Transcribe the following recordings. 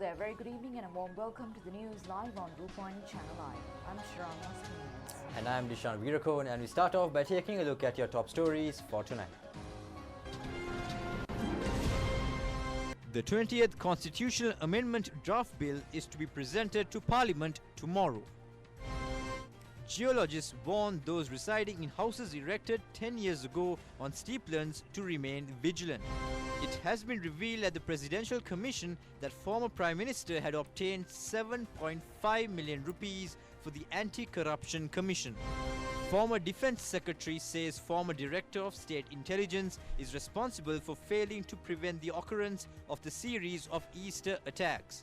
there, very good evening and a warm welcome to the news live on Rupavahini Channel Live. I'm Sharana Stevens. And I'm Dishan Veerakone, and we start off by taking a look at your top stories for tonight. The 20th Constitutional Amendment Draft Bill is to be presented to Parliament tomorrow. Geologists warn those residing in houses erected 10 years ago on steeplands to remain vigilant. It has been revealed at the Presidential Commission that former Prime Minister had obtained 7.5 million rupees for the Anti-Corruption Commission. Former Defence Secretary says former Director of State Intelligence is responsible for failing to prevent the occurrence of the series of Easter attacks.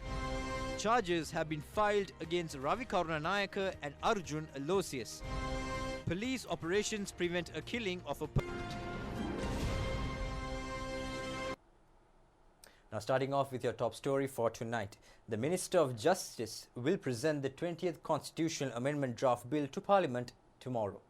Charges have been filed against Ravi Karunanayake and Arjun Aloysius. Police operations prevent a killing of a Now starting off with your top story for tonight. The Minister of Justice will present the 20th Constitutional Amendment Draft Bill to Parliament tomorrow.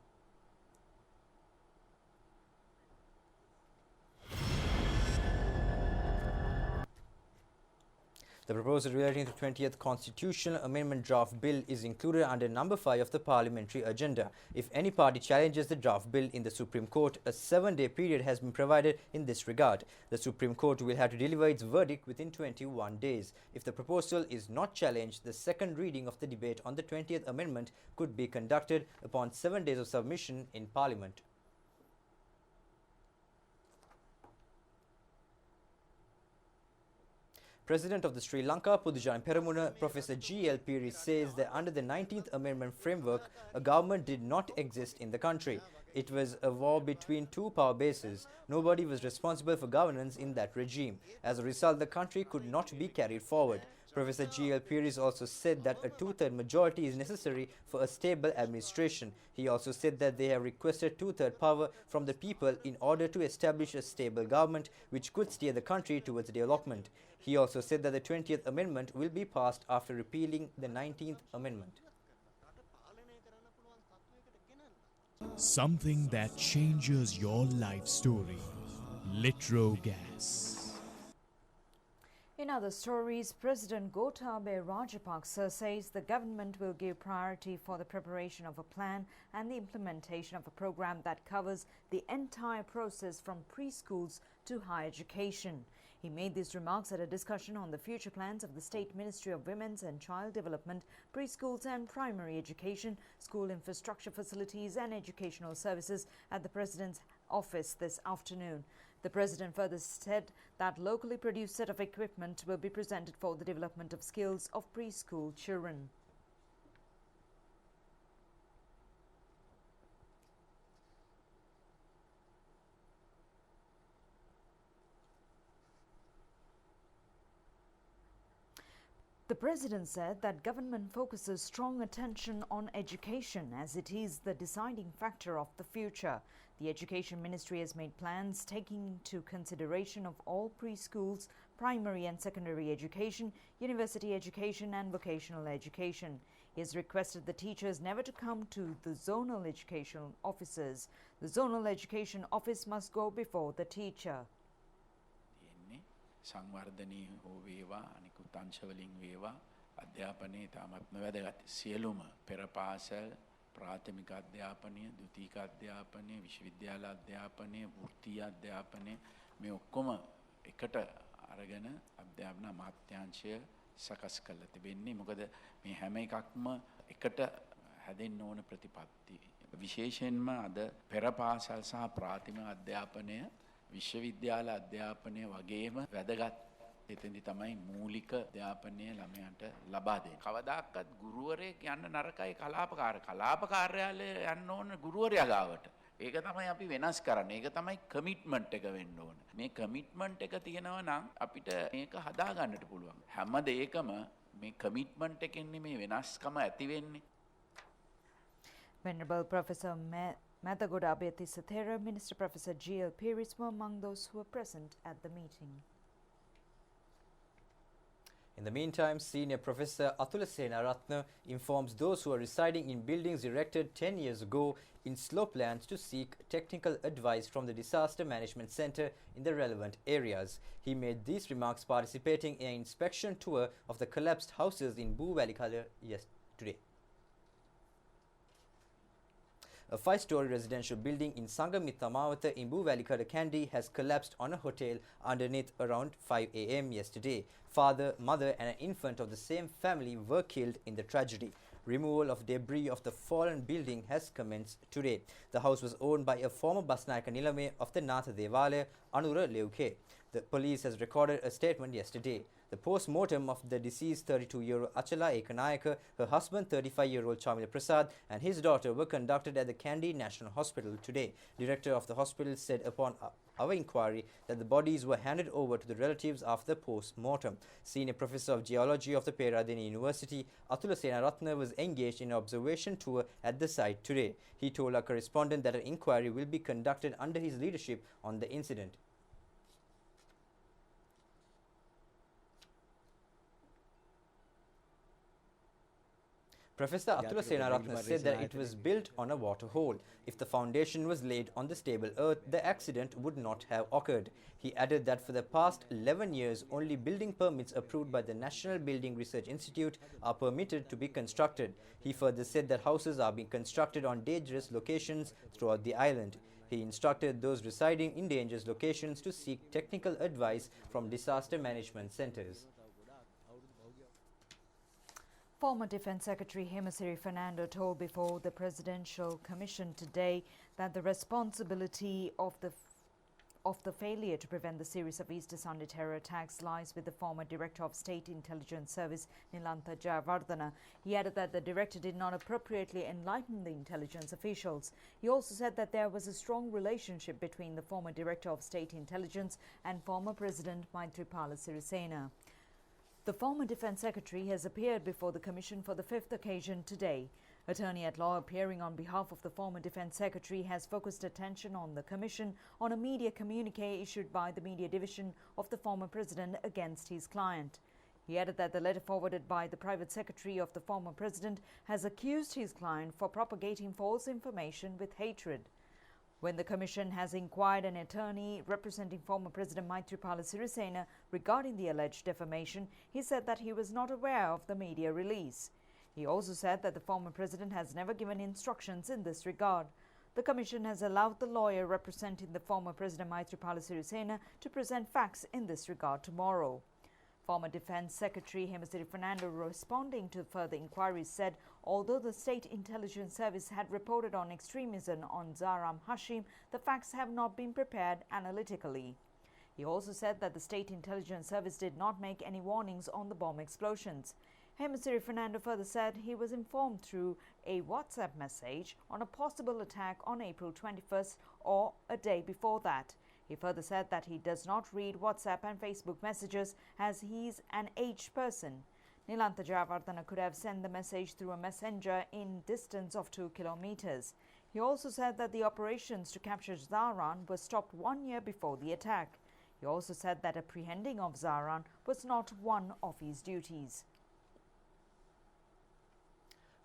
The proposal relating to the 20th Constitutional Amendment Draft Bill is included under number 5 of the parliamentary agenda. If any party challenges the draft bill in the Supreme Court, a 7-day period has been provided in this regard. The Supreme Court will have to deliver its verdict within 21 days. If the proposal is not challenged, the second reading of the debate on the 20th Amendment could be conducted upon 7 days of submission in Parliament. President of the Sri Lanka Pudujayan Peramuna, Professor G.L. Piri, says that under the 19th Amendment framework, a government did not exist in the country. It was a war between two power bases. Nobody was responsible for governance in that regime. As a result, the country could not be carried forward. Professor G.L. Piri also said that a two-third majority is necessary for a stable administration. He also said that they have requested two-third power from the people in order to establish a stable government which could steer the country towards development. He also said that the 20th Amendment will be passed after repealing the 19th Amendment. Something that changes your life story. Litro Gas. In other stories, President Gotabaya Rajapaksa says the government will give priority for the preparation of a plan and the implementation of a program that covers the entire process from preschools to higher education. He made these remarks at a discussion on the future plans of the State Ministry of Women's and Child Development, preschools and primary education, school infrastructure facilities and educational services at the President's office this afternoon. The President further said that locally produced set of equipment will be presented for the development of skills of preschool children. The President said that government focuses strong attention on education as it is the deciding factor of the future. The Education Ministry has made plans taking into consideration of all preschools, primary and secondary education, university education and vocational education. He has requested the teachers never to come to the zonal education officers. The zonal education office must go before the teacher. සංවර්ධනය හෝ වේවා අනිකුත් අංශවලින් වේවා අධ්‍යාපනයේ තාමත්ම වැදගත් සියලුම පෙර පාසල් ප්‍රාථමික අධ්‍යාපනය ද්විතීක අධ්‍යාපනය විශ්වවිද්‍යාල අධ්‍යාපනය වෘත්තීය අධ්‍යාපනය මේ ඔක්කොම එකට අරගෙන අධ්‍යාපන අමාත්‍යාංශය සකස් කරලා තිබෙන්නේ මොකද මේ හැම එකක්ම එකට හැදෙන්න ඕන ප්‍රතිපත්ති විශේෂයෙන්ම අද පෙර පාසල් සහ ප්‍රාථමික අධ්‍යාපනය විශ්වවිද්‍යාල අධ්‍යාපනය වගේම වැදගත් එතෙන්දි තමයි මූලික අධ්‍යාපනය ළමයන්ට ලබා දෙන්නේ. කවදාකවත් ගුරුවරයෙක් යන්න නරකයි කලාප කාර්යාලය යන්න ඕන ගුරුවරයා ගාවට. ඒක තමයි අපි වෙනස් කරන්නේ. ඒක තමයි කමිට්මන්ට් එක වෙන්න ඕන. මේ කමිට්මන්ට් එක තියෙනවා නම් අපිට මේක හදා ගන්නට පුළුවන්. හැම දෙයකම මේ කමිට්මන්ට් එකෙන්නේ මේ වෙනස්කම ඇති වෙන්නේ. Venerable Professor Mata Gotabaya Tissathera, Minister Professor G.L. Piri were among those who were present at the meeting. In the meantime, Senior Professor Atula Senaratne informs those who are residing in buildings erected 10 years ago in slopelands to seek technical advice from the Disaster Management Centre in the relevant areas. He made these remarks participating in an inspection tour of the collapsed houses in Buvalikala yesterday. A 5-story residential building in Sangamithamawata in Buvalikala Kandy has collapsed on a hotel underneath around 5 a.m. yesterday. Father, mother and an infant of the same family were killed in the tragedy. Removal of debris of the fallen building has commenced today. The house was owned by a former Basnayaka Nilame of the Natha Devalaya, Anura Leuke. The police has recorded a statement yesterday. The post-mortem of the deceased 32-year-old Achala Ekanayaka, her husband 35-year-old Chamila Prasad and his daughter were conducted at the Kandy National Hospital today. Director of the hospital said upon our inquiry that the bodies were handed over to the relatives after the post-mortem. Senior Professor of Geology of the Peradeniya University, Atula Senaratne, was engaged in an observation tour at the site today. He told our correspondent that an inquiry will be conducted under his leadership on the incident. Professor Atula Senaratne said that it was built on a water hole. If the foundation was laid on the stable earth, the accident would not have occurred. He added that for the past 11 years, only building permits approved by the National Building Research Institute are permitted to be constructed. He further said that houses are being constructed on dangerous locations throughout the island. He instructed those residing in dangerous locations to seek technical advice from disaster management centers. Former Defence Secretary Hemasiri Fernando told before the Presidential Commission today that the responsibility of the failure to prevent the series of Easter Sunday terror attacks lies with the former Director of State Intelligence Service, Nilantha Jayawardena. He added that the director did not appropriately enlighten the intelligence officials. He also said that there was a strong relationship between the former Director of State Intelligence and former President Maithripala Sirisena. The former Defence Secretary has appeared before the Commission for the 5th occasion today. Attorney-at-law appearing on behalf of the former Defence Secretary has focused attention on the Commission on a media communique issued by the Media Division of the former President against his client. He added that the letter forwarded by the private secretary of the former President has accused his client for propagating false information with hatred. When the Commission has inquired an attorney representing former President Maithripala Sirisena regarding the alleged defamation, he said that he was not aware of the media release. He also said that the former President has never given instructions in this regard. The Commission has allowed the lawyer representing the former President Maithripala Sirisena to present facts in this regard tomorrow. Former Defence Secretary Hemasiri Fernando, responding to further inquiries, said although the State Intelligence Service had reported on extremism on Zahram Hashim, the facts have not been prepared analytically. He also said that the State Intelligence Service did not make any warnings on the bomb explosions. Hemasiri Fernando further said he was informed through a WhatsApp message on a possible attack on April 21st or a day before that. He further said that he does not read WhatsApp and Facebook messages as he's an aged person. Nilantha Jayawardena could have sent the message through a messenger in distance of 2 kilometers. He also said that the operations to capture Zahran were stopped 1 year before the attack. He also said that apprehending of Zahran was not one of his duties.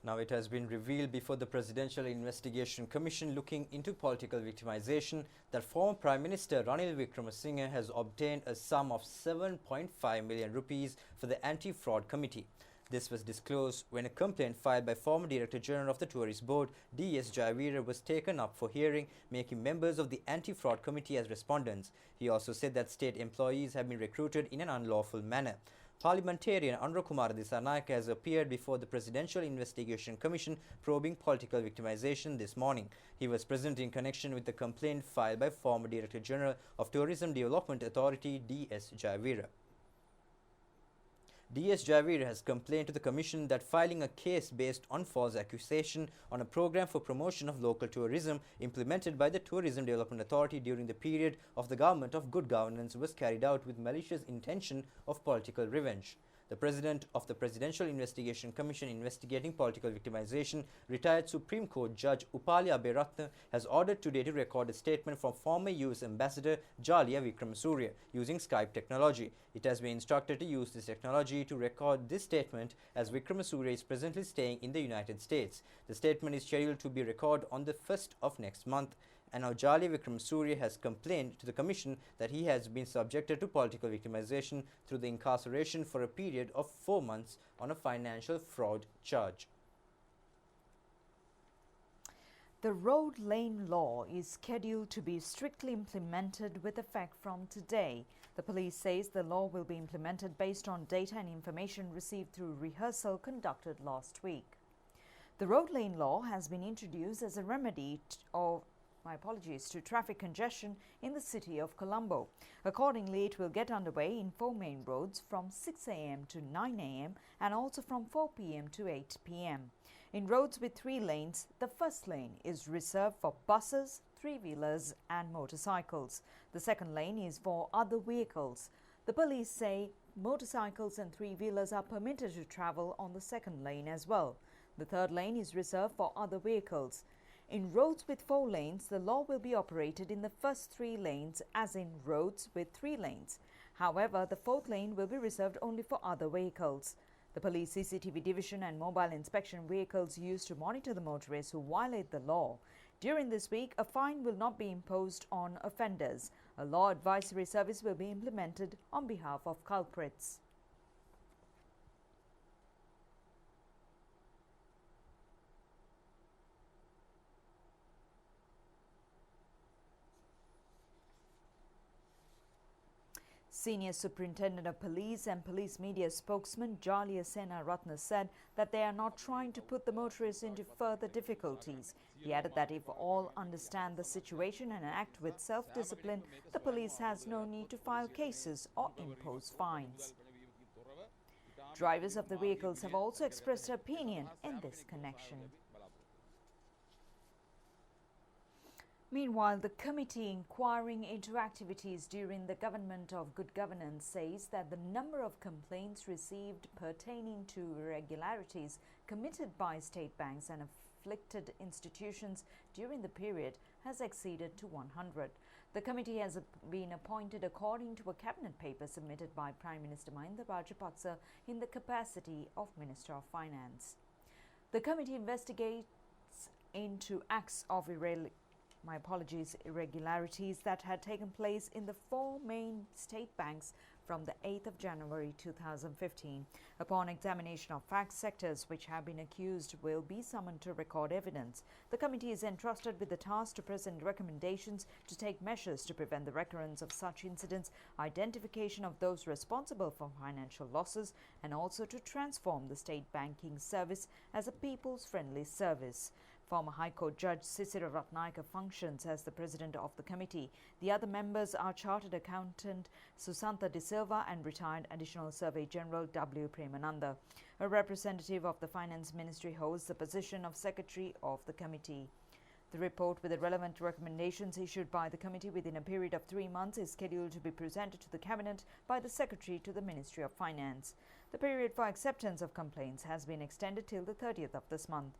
Now it has been revealed before the Presidential Investigation Commission looking into political victimization that former Prime Minister Ranil Wickremesinghe has obtained a sum of 7.5 million rupees for the Anti-Fraud Committee. This was disclosed when a complaint filed by former Director General of the Tourist Board, D.S. Jayavira, was taken up for hearing, making members of the Anti-Fraud Committee as respondents. He also said that state employees have been recruited in an unlawful manner. Parliamentarian Anurakumara Dissanayake has appeared before the Presidential Investigation Commission probing political victimization this morning. He was present in connection with the complaint filed by former Director General of Tourism Development Authority D.S. Jayavira. D.S. Jayavira has complained to the Commission that filing a case based on false accusation on a program for promotion of local tourism implemented by the Tourism Development Authority during the period of the government of good governance was carried out with malicious intention of political revenge. The president of the Presidential Investigation Commission investigating political victimization, retired Supreme Court Judge Upali Aberatne, has ordered today to record a statement from former US Ambassador Jalia Wickramasuriya using Skype technology. It has been instructed to use this technology to record this statement as Wickramasuriya is presently staying in the United States. The statement is scheduled to be recorded on the 1st of next month. And now Jalia Wickramasuriya has complained to the Commission that he has been subjected to political victimization through the incarceration for a period of 4 months on a financial fraud charge. The road lane law is scheduled to be strictly implemented with effect from today. The police says the law will be implemented based on data and information received through rehearsal conducted last week. The road lane law has been introduced as a remedy to traffic congestion in the city of Colombo. Accordingly, it will get underway in 4 main roads from 6 a.m. to 9 a.m. and also from 4 p.m. to 8 p.m. In roads with 3 lanes, the first lane is reserved for buses, 3-wheelers and motorcycles. The second lane is for other vehicles. The police say motorcycles and 3-wheelers are permitted to travel on the second lane as well. The third lane is reserved for other vehicles. In roads with 4 lanes, the law will be operated in the first 3 lanes as in roads with 3 lanes. However, the 4th lane will be reserved only for other vehicles. The police CCTV division and mobile inspection vehicles used to monitor the motorists who violate the law. During this week, a fine will not be imposed on offenders. A law advisory service will be implemented on behalf of culprits. Senior Superintendent of Police and Police Media spokesman Jalia Senaratne said that they are not trying to put the motorists into further difficulties. He added that if all understand the situation and act with self-discipline, the police has no need to file cases or impose fines. Drivers of the vehicles have also expressed their opinion in this connection. Meanwhile, the committee inquiring into activities during the Government of Good Governance says that the number of complaints received pertaining to irregularities committed by state banks and afflicted institutions during the period has exceeded to 100. The committee has been appointed according to a cabinet paper submitted by Prime Minister Mahinda Rajapaksa in the capacity of Minister of Finance. The committee investigates into acts of irregularities that had taken place in the 4 main state banks from the 8th of January 2015. Upon examination of facts, sectors which have been accused will be summoned to record evidence. The committee is entrusted with the task to present recommendations to take measures to prevent the recurrence of such incidents, identification of those responsible for financial losses, and also to transform the state banking service as a people's-friendly service. Former High Court Judge Sisira Ratnayaka functions as the president of the committee. The other members are Chartered Accountant Susantha De Silva and retired Additional Survey General W. Premananda. A representative of the Finance Ministry holds the position of Secretary of the committee. The report with the relevant recommendations issued by the committee within a period of 3 months is scheduled to be presented to the Cabinet by the Secretary to the Ministry of Finance. The period for acceptance of complaints has been extended till the 30th of this month.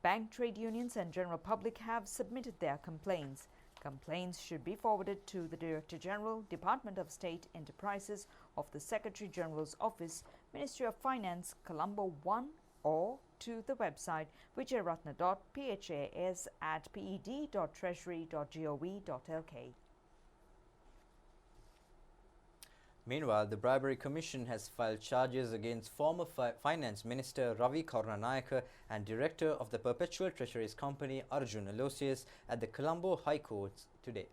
Bank, trade unions and general public have submitted their complaints. Complaints should be forwarded to the Director General, Department of State Enterprises of the Secretary General's Office, Ministry of Finance, Colombo 1, or to the website vijayratna.phas@ped.treasury.gov.lk. Meanwhile, the Bribery Commission has filed charges against former Finance Minister Ravi Karunanayake and Director of the Perpetual Treasuries Company Arjun Aloysius at the Colombo High Court today.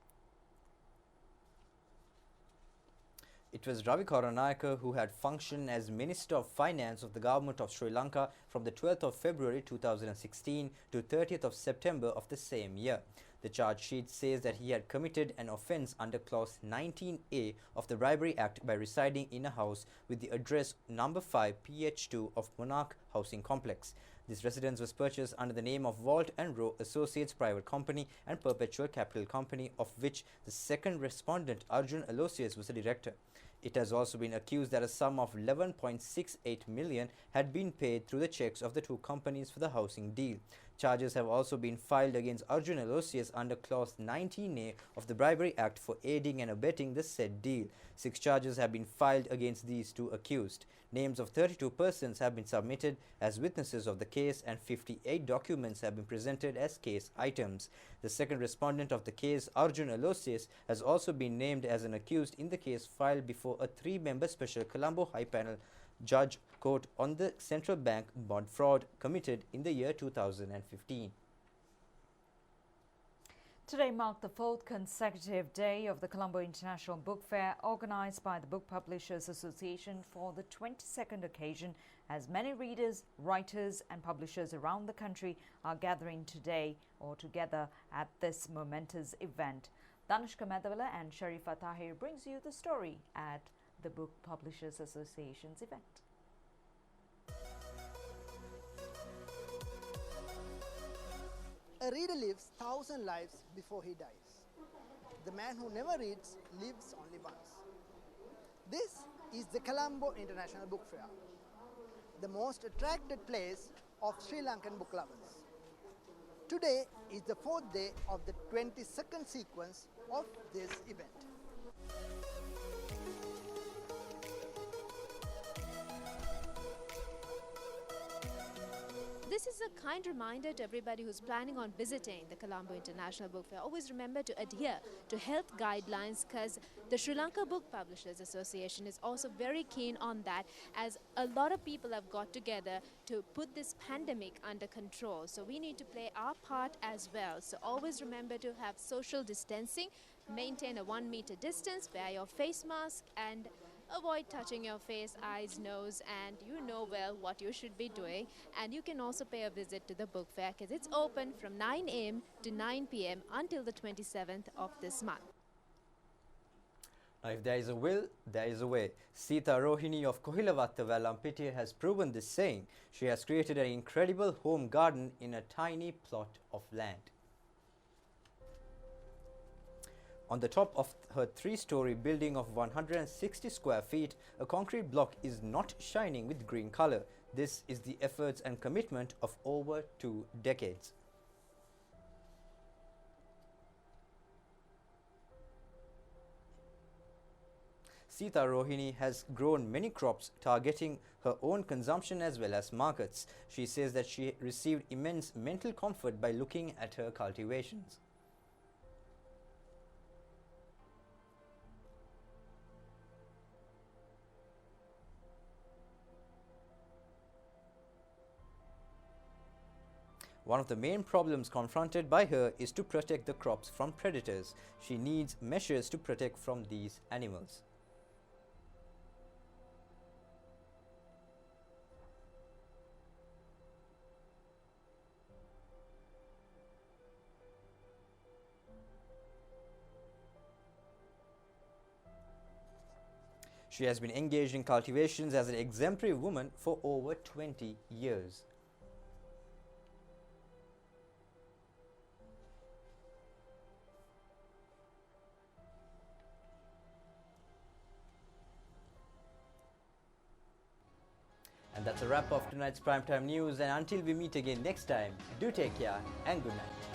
It was Ravi Karunanayake who had functioned as Minister of Finance of the Government of Sri Lanka from the 12th of February 2016 to 30th of September of the same year. The charge sheet says that he had committed an offence under Clause 19A of the Bribery Act by residing in a house with the address number 5 PH2 of Monarch Housing Complex. This residence was purchased under the name of Vault and Row Associates Private Company and Perpetual Capital Company, of which the second respondent, Arjun Aloysius, was the director. It has also been accused that a sum of 11.68 million had been paid through the checks of the two companies for the housing deal. Charges have also been filed against Arjun Aloysius under Clause 19A of the Bribery Act for aiding and abetting the said deal. 6 charges have been filed against these two accused. Names of 32 persons have been submitted as witnesses of the case and 58 documents have been presented as case items. The second respondent of the case, Arjun Aloysius, has also been named as an accused in the case filed before a 3-member special Colombo High Panel Judge Court on the central bank bond fraud committed in the year 2015. Today marked the 4th consecutive day of the Colombo International Book Fair, organized by the Book Publishers Association for the 22nd occasion, as many readers, writers and publishers around the country are gathering today or together at this momentous event. Danushka Medavala and Sharifa Tahir brings you the story at the Book Publishers Association's event. A reader lives 1,000 lives before he dies. The man who never reads lives only once. This is the Colombo International Book Fair, the most attracted place of Sri Lankan book lovers. Today is the 4th day of the 22nd sequence of this event. This is a kind reminder to everybody who's planning on visiting the Colombo International Book Fair. Always remember to adhere to health guidelines, because the Sri Lanka Book Publishers Association is also very keen on that, as a lot of people have got together to put this pandemic under control. So we need to play our part as well. So always remember to have social distancing, maintain a 1 meter distance, wear your face mask and avoid touching your face, eyes, nose, and you know well what you should be doing. And you can also pay a visit to the book fair, because it's open from 9 a.m. to 9 p.m. until the 27th of this month. Now, if there is a will, there is a way. Sita Rohini of Kohilavatta, Vellampiti, has proven this saying. She has created an incredible home garden in a tiny plot of land. On the top of her 3-story building of 160 square feet, a concrete block is not shining with green color. This is the efforts and commitment of over 2 decades. Sita Rohini has grown many crops targeting her own consumption as well as markets. She says that she received immense mental comfort by looking at her cultivations. One of the main problems confronted by her is to protect the crops from predators. She needs measures to protect from these animals. She has been engaged in cultivations as an exemplary woman for over 20 years. And that's a wrap of tonight's primetime news, and until we meet again next time, do take care and good night.